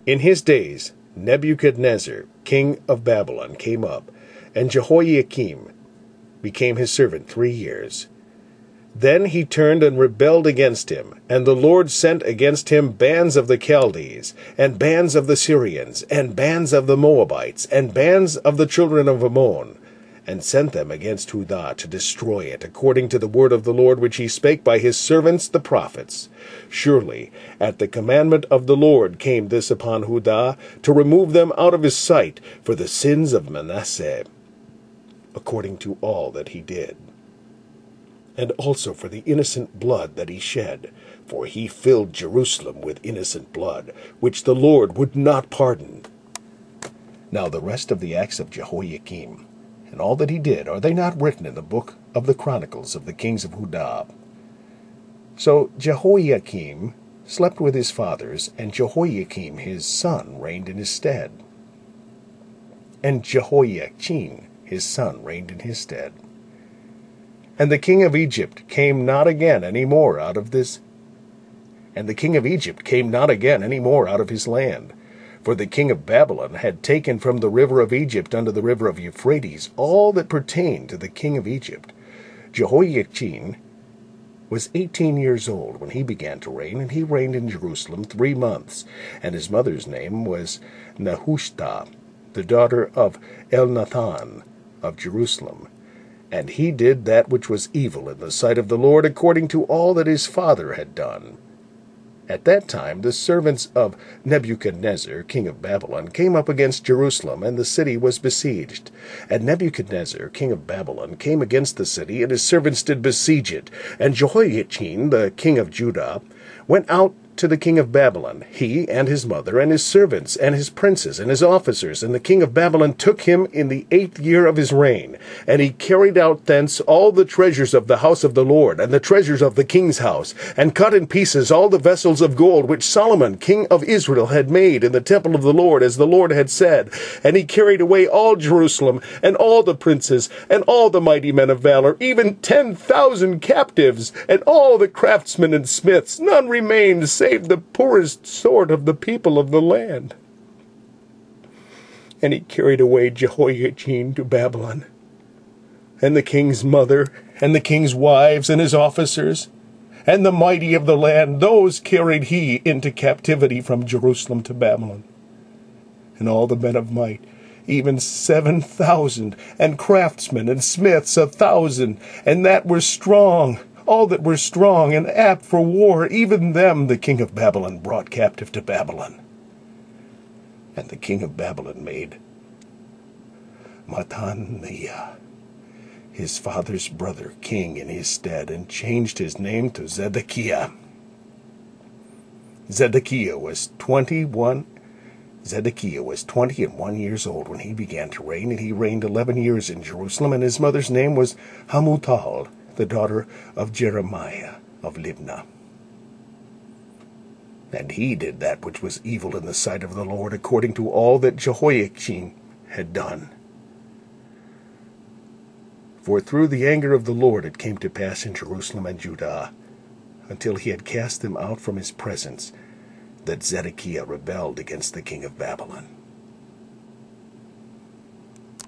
In his days Nebuchadnezzar, king of Babylon, came up, and Jehoiakim became his servant 3 years. Then he turned and rebelled against him, and the Lord sent against him bands of the Chaldees, and bands of the Syrians, and bands of the Moabites, and bands of the children of Ammon, and sent them against Judah to destroy it, according to the word of the Lord which he spake by his servants the prophets. Surely at the commandment of the Lord came this upon Judah, to remove them out of his sight, for the sins of Manasseh, according to all that he did, and also for the innocent blood that he shed, for he filled Jerusalem with innocent blood, which the Lord would not pardon. Now the rest of the acts of Jehoiakim, and all that he did, are they not written in the book of the chronicles of the kings of Judah? So Jehoiakim slept with his fathers, and Jehoiakim his son reigned in his stead. And Jehoiachin his son reigned in his stead. And the king of Egypt came not again any more out of his land. For the king of Babylon had taken from the river of Egypt unto the river of Euphrates all that pertained to the king of Egypt. Jehoiachin was 18 years old when he began to reign, and he reigned in Jerusalem 3 months. And his mother's name was Nehushta, the daughter of Elnathan of Jerusalem. And he did that which was evil in the sight of the Lord, according to all that his father had done. At that time the servants of Nebuchadnezzar, king of Babylon, came up against Jerusalem, and the city was besieged. And Nebuchadnezzar, king of Babylon, came against the city, and his servants did besiege it. And Jehoiachin, the king of Judah, went out to the king of Babylon, he and his mother, and his servants, and his princes, and his officers. And the king of Babylon took him in the 8th year of his reign. And he carried out thence all the treasures of the house of the Lord, and the treasures of the king's house, and cut in pieces all the vessels of gold which Solomon king of Israel had made in the temple of the Lord, as the Lord had said. And he carried away all Jerusalem, and all the princes, and all the mighty men of valor, even 10,000 captives, and all the craftsmen and smiths. None remained, save the poorest sort of the people of the land. And he carried away Jehoiachin to Babylon, and the king's mother, and the king's wives, and his officers, and the mighty of the land, those carried he into captivity from Jerusalem to Babylon. And all the men of might, even 7,000, and craftsmen and smiths 1,000, and that were strong, all that were strong and apt for war, even them the king of Babylon brought captive to Babylon. And the king of Babylon made Mattaniah, his father's brother, king in his stead, and changed his name to Zedekiah. Zedekiah was 21 years old when he began to reign, and he reigned 11 years in Jerusalem, and his mother's name was Hamutal, the daughter of Jeremiah of Libnah. And he did that which was evil in the sight of the Lord, according to all that Jehoiachin had done. For through the anger of the Lord it came to pass in Jerusalem and Judah, until he had cast them out from his presence, that Zedekiah rebelled against the king of Babylon.